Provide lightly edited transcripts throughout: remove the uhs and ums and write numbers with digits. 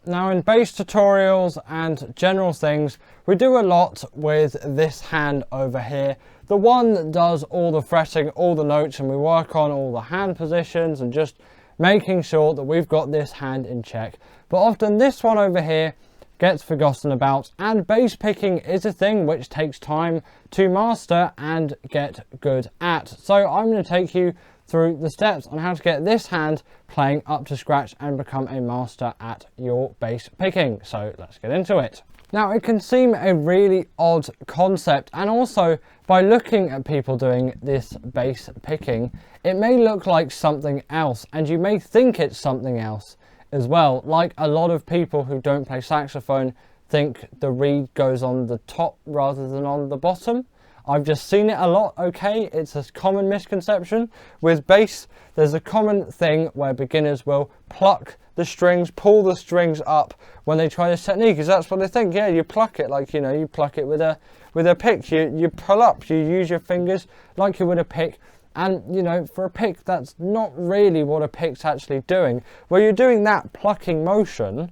Now in bass tutorials and general things, we do a lot with this hand over here. The one that does all the fretting, all the notes, and we work on all the hand positions and just making sure that we've got this hand in check. But often this one over here gets forgotten about, and bass picking is a thing which takes time to master and get good at. So I'm going to take you through the steps on how to get this hand playing up to scratch and become a master at your bass picking. So let's get into it. Now it can seem a really odd concept, and also by looking at people doing this bass picking, it may look like something else, and you may think it's something else as well. Like a lot of people who don't play saxophone think the reed goes on the top rather than on the bottom. I've just seen it a lot, okay? It's a common misconception. With bass, there's a common thing where beginners will pluck the strings, pull the strings up when they try this technique, because that's what they think. Yeah, you pluck it like, you know, you pluck it with a pick. You pull up, you use your fingers like you would a pick. And, you know, for a pick, that's not really what a pick's actually doing. Where you're doing that plucking motion,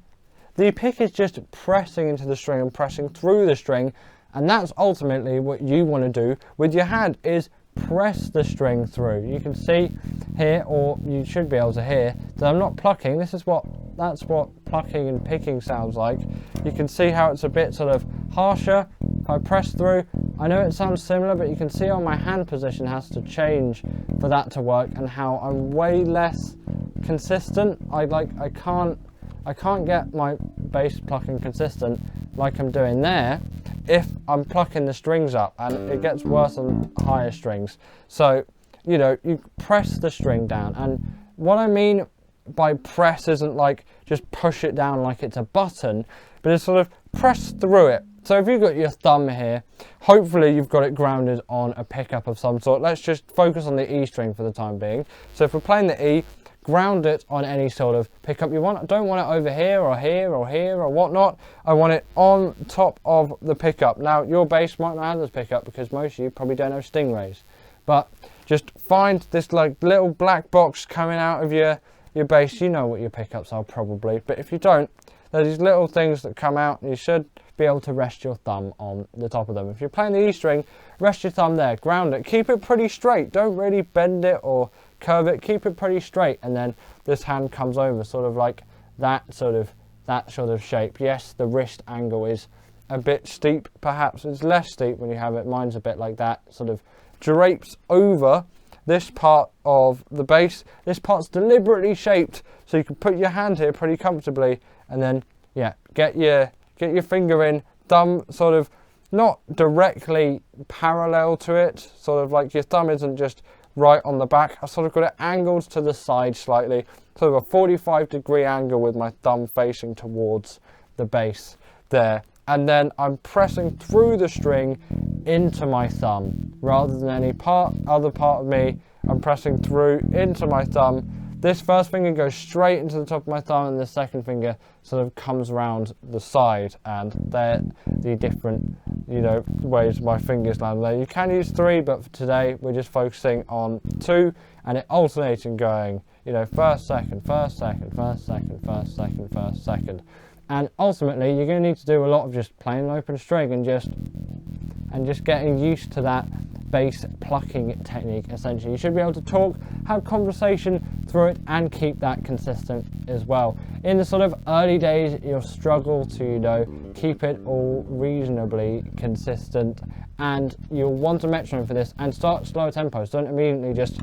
the pick is just pressing into the string and pressing through the string. And that's ultimately what you want to do with your hand, is press the string through. You can see here, or you should be able to hear, that I'm not plucking. That's what plucking and picking sounds like. You can see how it's a bit sort of harsher. If I press through, I know it sounds similar, but you can see how my hand position has to change for that to work, and how I'm way less consistent. I can't get my bass plucking consistent like I'm doing there if I'm plucking the strings up, and it gets worse on higher strings. So, you know, you press the string down, and what I mean by press isn't like just push it down like it's a button, but it's sort of press through it. So if you've got your thumb here, hopefully you've got it grounded on a pickup of some sort. Let's just focus on the E string for the time being. So if we're playing the E, ground it on any sort of pickup you want. I don't want it over here or here or here or whatnot. I want it on top of the pickup. Now your bass might not have this pickup, because most of you probably don't have Stingrays, but just find this like little black box coming out of your bass. You know what your pickups are probably, but if you don't, there's these little things that come out, and you should be able to rest your thumb on the top of them. If you're playing the E string, rest your thumb there, ground it, keep it pretty straight, don't really bend it or curve it, keep it pretty straight, and then this hand comes over sort of like that sort of shape. Yes, the wrist angle is a bit steep, perhaps it's less steep when you have it. Mine's a bit like that, sort of drapes over this part of the bass. This part's deliberately shaped so you can put your hand here pretty comfortably, and then yeah, get your finger in, thumb sort of not directly parallel to it, sort of like your thumb isn't just right on the back. I sort of got it angled to the side slightly, sort of a 45-degree angle with my thumb facing towards the bass there. And then I'm pressing through the string into my thumb rather than any other part of me. I'm pressing through into my thumb. This first finger goes straight into the top of my thumb, and the second finger sort of comes around the side, and they're the different, you know, ways my fingers land there. You can use 3, but for today we're just focusing on 2, and it alternating going, you know, first, second, first, second, first, second, first, second, first, second. And ultimately you're going to need to do a lot of just playing an open string and just getting used to that bass plucking technique. Essentially, you should be able to talk, have conversation through it, and keep that consistent as well. In the sort of early days, you'll struggle to, you know, keep it all reasonably consistent, and you'll want a metronome for this, and start slower tempos. Don't immediately just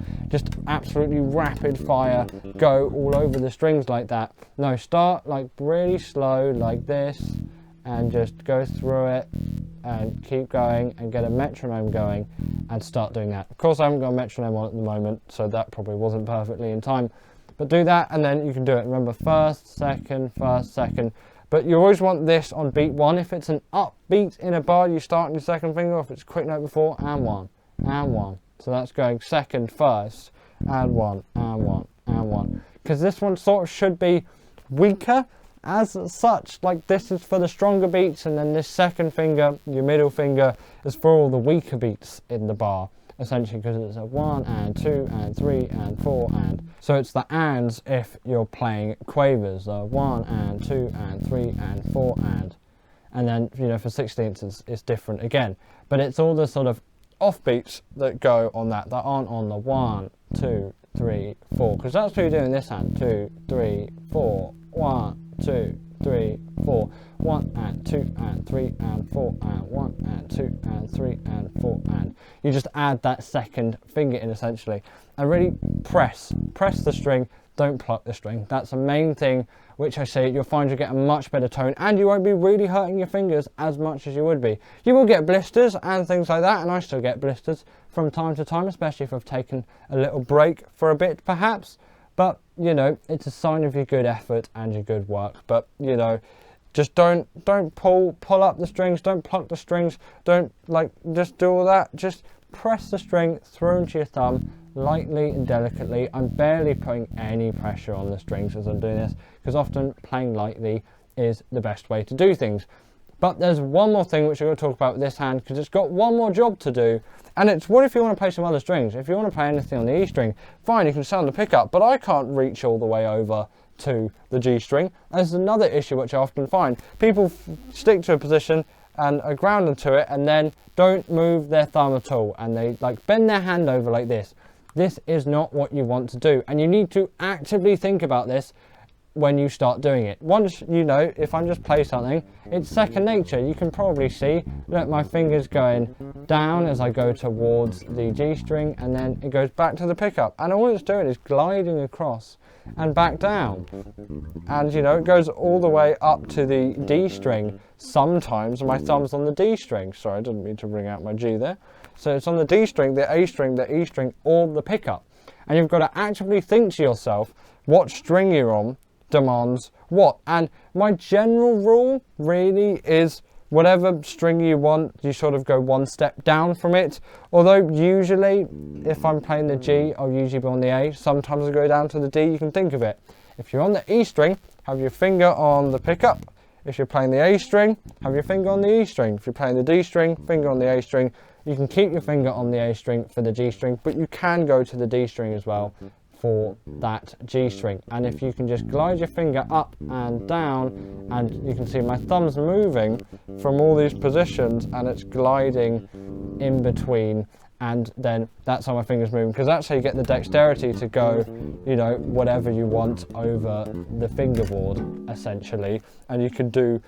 absolutely rapid fire go all over the strings like that. No, start like really slow like this, and just go through it and keep going and get a metronome going and start doing that. Of course, I haven't got a metronome on at the moment, so that probably wasn't perfectly in time, but do that and then you can do it. Remember, first, second, but you always want this on beat 1. If it's an upbeat in a bar, you start on your second finger. If it's a quick note before, and 1 and 1. So that's going second, first, and 1 and 1 and 1, because this one sort of should be weaker as such. Like, this is for the stronger beats, and then this second finger, your middle finger, is for all the weaker beats in the bar. essentially, because it's a 1 and 2 and 3 and 4 and. So it's the ands if you're playing quavers, the 1 and 2 and 3 and 4 and then, you know, for 16ths it's different again. But it's all the sort of offbeats that go on that aren't on the 1, 2, 3, 4, because that's what you're doing in this hand. 2, 3, 4, 1, 2, 3, 4, 1 and 2 and 3 and 4 and 1 and 2 and 3 and 4 and. You just add that second finger in essentially and really press the string, don't pluck the string. That's the main thing which I say you'll find you get a much better tone, and you won't be really hurting your fingers as much as you would be. You will get blisters and things like that, and I still get blisters from time to time, especially if I've taken a little break for a bit perhaps. But, you know, it's a sign of your good effort and your good work. But, you know, just don't pull up the strings, don't pluck the strings, don't just do all that. Just press the string through into your thumb lightly and delicately. I'm barely putting any pressure on the strings as I'm doing this, because often playing lightly is the best way to do things. But there's one more thing which I'm going to talk about with this hand, because it's got one more job to do, and it's what if you want to play some other strings. If you want to play anything on the E string, fine, you can sound the pickup, but I can't reach all the way over to the G string. And this is another issue which I often find. People stick to a position and are grounded to it and then don't move their thumb at all, and they bend their hand over like this. This is not what you want to do, and you need to actively think about this when you start doing it. Once you know, if I just play something, it's second nature. You can probably see, look, my finger's going down as I go towards the G string, and then it goes back to the pickup, and all it's doing is gliding across and back down, and you know, it goes all the way up to the D string. Sometimes my thumb's on the D string. Sorry, I didn't mean to bring out my G there. So it's on the D string, the A string, the E string, or the pickup, and you've got to actively think to yourself what string you're on demands what. And my general rule really is whatever string you want, you sort of go one step down from it. Although usually if I'm playing the G, I'll usually be on the A. Sometimes I go down to the D. You can think of it. If you're on the E string, have your finger on the pickup. If you're playing the A string, have your finger on the E string. If you're playing the D string, finger on the A string. You can keep your finger on the A string for the G string, but you can go to the D string as well for that G string. And if you can just glide your finger up and down, and you can see my thumb's moving from all these positions and it's gliding in between, and then that's how my finger's moving, because that's how you get the dexterity to go, you know, whatever you want over the fingerboard essentially, and you can do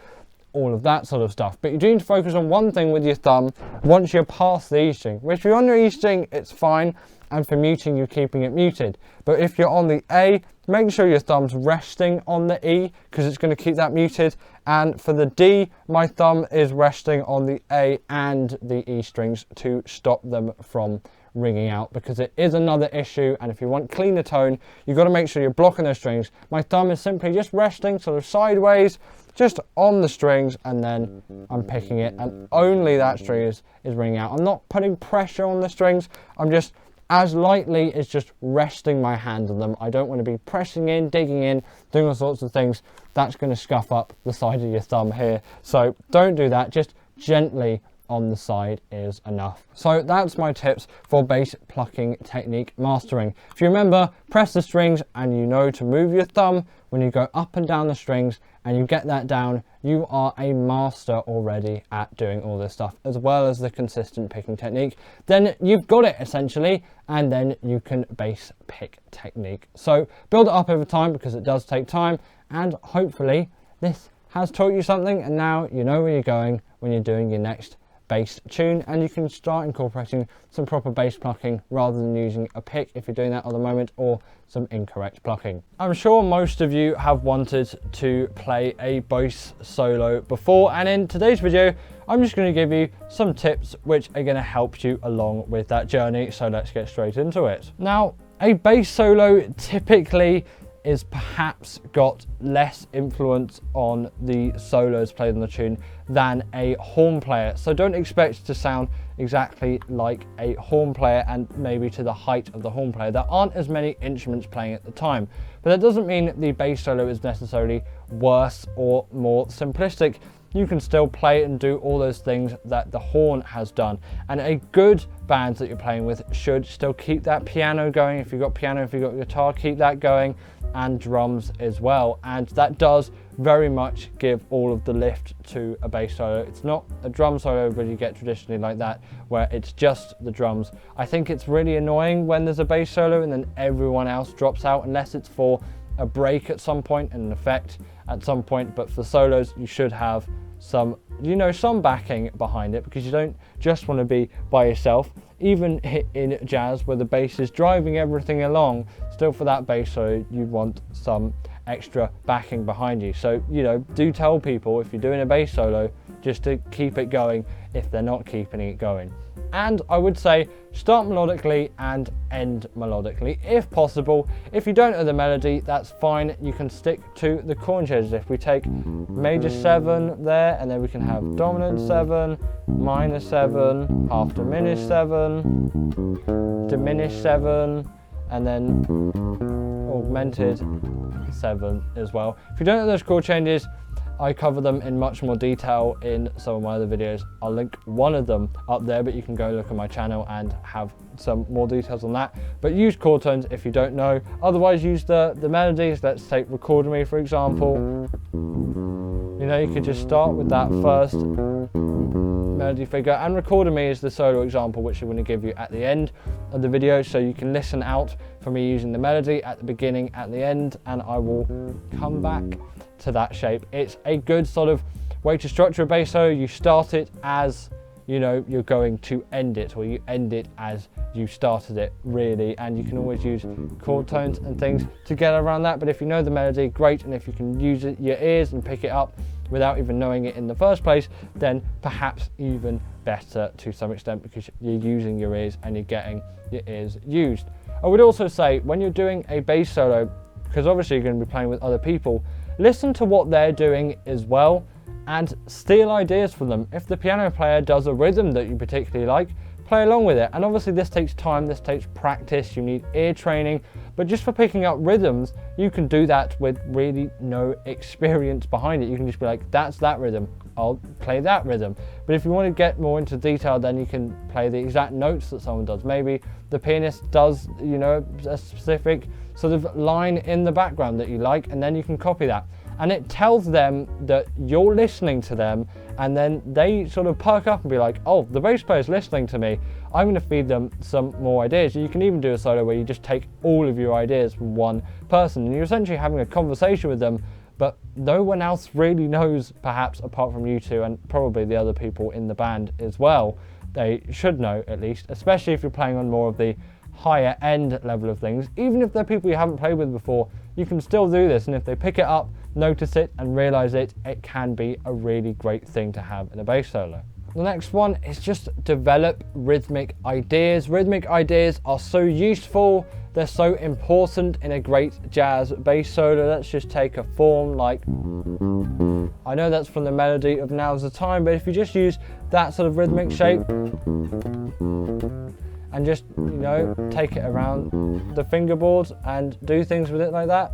all of that sort of stuff. But you do need to focus on one thing with your thumb once you're past the E string. If you're on your E string, it's fine, and for muting, you're keeping it muted. But if you're on the A, make sure your thumb's resting on the E, because it's going to keep that muted. And for the D, my thumb is resting on the A and the E strings to stop them from ringing out, because it is another issue. And if you want cleaner tone, you've got to make sure you're blocking those strings. My thumb is simply just resting sort of sideways, just on the strings, and then I'm picking it, and only that string is ringing out. I'm not putting pressure on the strings. I'm just as lightly as just resting my hand on them. I don't want to be pressing in, digging in, doing all sorts of things. That's going to scuff up the side of your thumb here. So don't do that. Just gently on the side is enough. So that's my tips for bass plucking technique mastering. If you remember, press the strings and you know to move your thumb when you go up and down the strings, and you get that down, you are a master already at doing all this stuff, as well as the consistent picking technique. Then you've got it essentially, and then you can bass pick technique. So build it up over time, because it does take time, and hopefully this has taught you something, and now you know where you're going when you're doing your next bass tune, and you can start incorporating some proper bass plucking rather than using a pick if you're doing that at the moment, or some incorrect plucking. I'm sure most of you have wanted to play a bass solo before, and in today's video I'm just going to give you some tips which are going to help you along with that journey. So let's get straight into it. Now, a bass solo typically is perhaps got less influence on the solos played on the tune than a horn player. So don't expect to sound exactly like a horn player and maybe to the height of the horn player. There aren't as many instruments playing at the time, but that doesn't mean the bass solo is necessarily worse or more simplistic. you can still play and do all those things that the horn has done. And a good band that you're playing with should still keep that piano going. If you've got piano, if you've got guitar, keep that going, and drums as well. And that does very much give all of the lift to a bass solo. It's not a drum solo but you get traditionally like that, where it's just the drums. I think it's really annoying when there's a bass solo and then everyone else drops out, unless it's for a break at some point and an effect at some point. But for solos, you should have some, you know, some backing behind it, because you don't just want to be by yourself. Even in jazz where the bass is driving everything along, still for that bass solo you want some extra backing behind you. So, you know, do tell people if you're doing a bass solo just to keep it going if they're not keeping it going. And I would say start melodically and end melodically if possible. If you don't know the melody, that's fine, you can stick to the chord changes. If we take major 7 there, and then we can have dominant 7, minor 7, half diminished 7, diminished 7, and then augmented 7 as well. If you don't know those chord changes, I cover them in much more detail in some of my other videos. I'll link one of them up there, but you can go look at my channel and have some more details on that. But use chord tones if you don't know. Otherwise, use the melodies. Let's take Record Me, for example. You know, you could just start with that first melody figure, and Record Me is the solo example which I'm going to give you at the end of the video, so you can listen out for me using the melody at the beginning, at the end, and I will come back to that shape. It's a good sort of way to structure a bass solo. You start it as, you know, you're going to end it, or you end it as you started it, really. And you can always use chord tones and things to get around that. But if you know the melody, great. And if you can use it, your ears, and pick it up without even knowing it in the first place, then perhaps even better to some extent, because you're using your ears and you're getting your ears used. I would also say when you're doing a bass solo, because obviously you're going to be playing with other people, listen to what they're doing as well and steal ideas from them. If the piano player does a rhythm that you particularly like, play along with it. And obviously this takes time, this takes practice, you need ear training, but just for picking up rhythms, you can do that with really no experience behind it. You can just be like, that's that rhythm, I'll play that rhythm. But if you want to get more into detail, then you can play the exact notes that someone does. Maybe the pianist does, you know, a specific sort of line in the background that you like, and then you can copy that. And it tells them that you're listening to them, and then they sort of perk up and be like, oh, the bass player's listening to me, I'm going to feed them some more ideas. You can even do a solo where you just take all of your ideas from one person, and you're essentially having a conversation with them, but no one else really knows, perhaps apart from you two and probably the other people in the band as well. They should know, at least, especially if you're playing on more of the higher end level of things. Even if they're people you haven't played with before, you can still do this, and if they pick it up, notice it and realize it, it can be a really great thing to have in a bass solo. The next one is just develop rhythmic ideas. Rhythmic ideas are so useful, they're so important in a great jazz bass solo. Let's just take a form like, I know that's from the melody of Now's the Time, but if you just use that sort of rhythmic shape and just, you know, take it around the fingerboards and do things with it like that.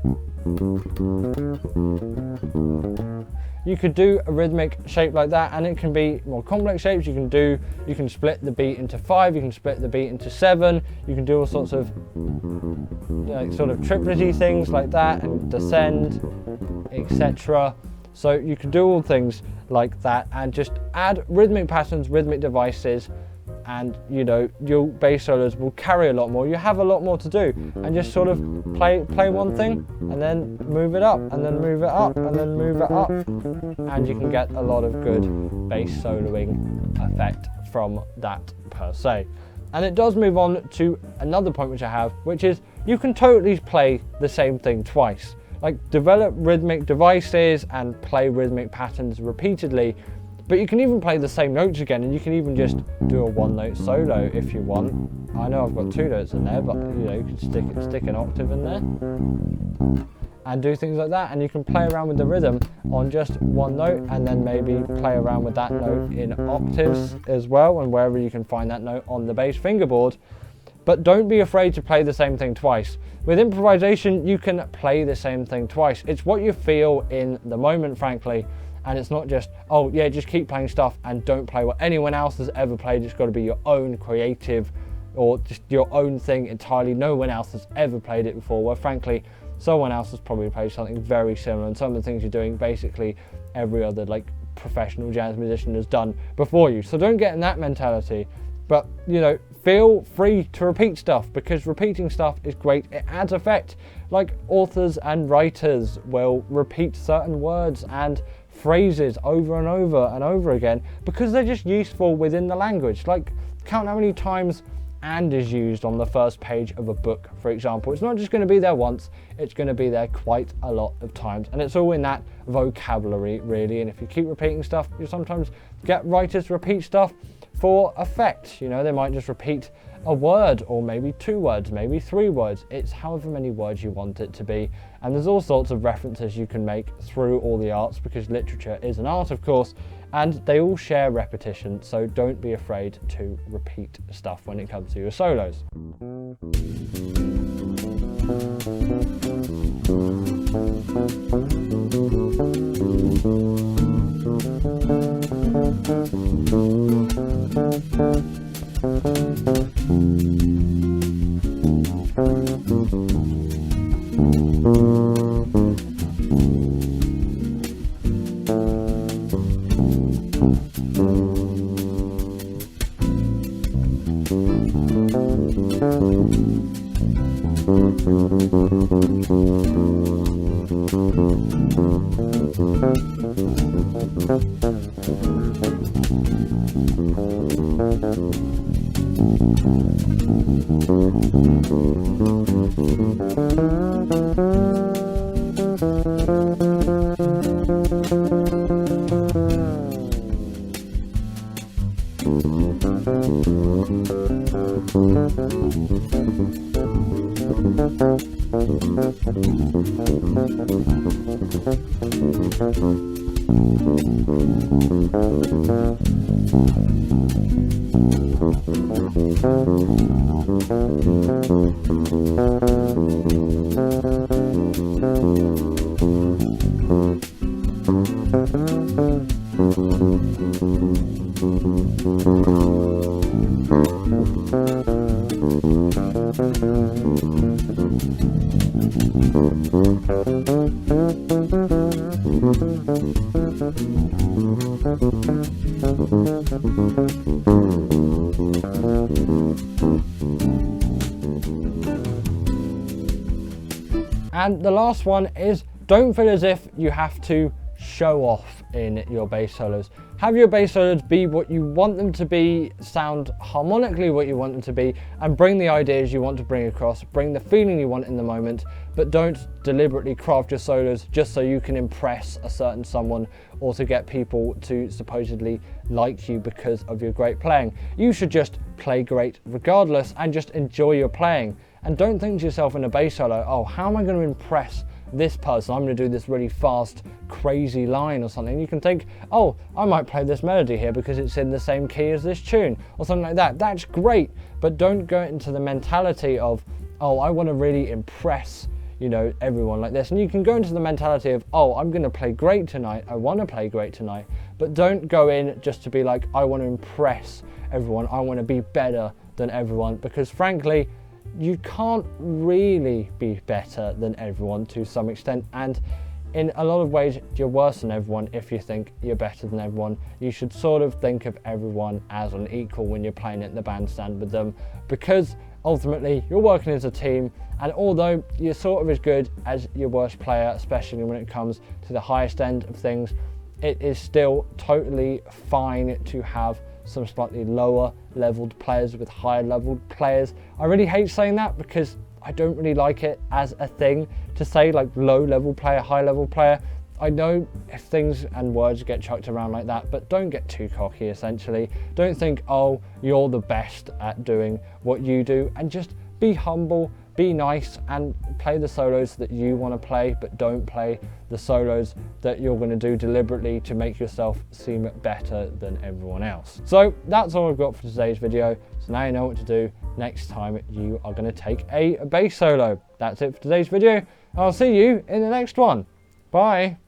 You could do a rhythmic shape like that, and it can be more complex shapes. You can split the beat into 5, you can split the beat into 7, you can do all sorts of like sort of triplety things like that, and descend, etc. So you can do all things like that and just add rhythmic patterns, rhythmic devices, and you know, your bass solos will carry a lot more. You have a lot more to do, and just sort of play one thing and then move it up, and then move it up, and then move it up, and you can get a lot of good bass soloing effect from that per se. And it does move on to another point which I have, which is you can totally play the same thing twice. Like, develop rhythmic devices and play rhythmic patterns repeatedly, but you can even play the same notes again, and you can even just do a 1-note solo if you want. I know I've got 2 notes in there, but you know, you can stick an octave in there and do things like that, and you can play around with the rhythm on just 1 note, and then maybe play around with that note in octaves as well, and wherever you can find that note on the bass fingerboard. But don't be afraid to play the same thing twice. With improvisation, you can play the same thing twice. It's what you feel in the moment, frankly. And it's not just, oh yeah, just keep playing stuff and don't play what anyone else has ever played. It's got to be your own creative, or just your own thing entirely. No one else has ever played it before, where frankly someone else has probably played something very similar, and some of the things you're doing basically every other like professional jazz musician has done before you. So don't get in that mentality, but you know, feel free to repeat stuff, because repeating stuff is great. It adds effect. Like authors and writers will repeat certain words and phrases over and over and over again because they're just useful within the language. Like, count how many times "and" is used on the first page of a book, for example. It's not just going to be there once, it's going to be there quite a lot of times, and it's all in that vocabulary really. And if you keep repeating stuff, you sometimes get writers to repeat stuff for effect. You know, they might just repeat a word, or maybe 2 words, maybe 3 words. It's however many words you want it to be. And there's all sorts of references you can make through all the arts, because literature is an art, of course, and they all share repetition. So don't be afraid to repeat stuff when it comes to your solos. And the last one is, don't feel as if you have to show off in your bass solos. Have your bass solos be what you want them to be, sound harmonically what you want them to be, and bring the ideas you want to bring across, bring the feeling you want in the moment, but don't deliberately craft your solos just so you can impress a certain someone or to get people to supposedly like you because of your great playing. You should just play great regardless and just enjoy your playing. And don't think to yourself in a bass solo, oh, how am I going to impress this person? I'm going to do this really fast, crazy line or something. You can think, oh, I might play this melody here because it's in the same key as this tune or something like that. That's great, but don't go into the mentality of, oh, I want to really impress, you know, everyone like this. And you can go into the mentality of, oh, I'm going to play great tonight, I want to play great tonight, but don't go in just to be like, I want to impress everyone, I want to be better than everyone, because frankly, you can't really be better than everyone to some extent, and in a lot of ways you're worse than everyone if you think you're better than everyone. You should sort of think of everyone as an equal when you're playing at the bandstand with them, because ultimately you're working as a team, and although you're sort of as good as your worst player, especially when it comes to the highest end of things, it is still totally fine to have some slightly lower leveled players with higher leveled players. I really hate saying that because I don't really like it as a thing to say, like, low level player, high level player. I know if things and words get chucked around like that, but don't get too cocky essentially. Don't think, oh, you're the best at doing what you do, and just be humble, be nice, and play the solos that you want to play, but don't play the solos that you're going to do deliberately to make yourself seem better than everyone else. So that's all I've got for today's video. So now you know what to do next time you are going to take a bass solo. That's it for today's video. I'll see you in the next one. Bye.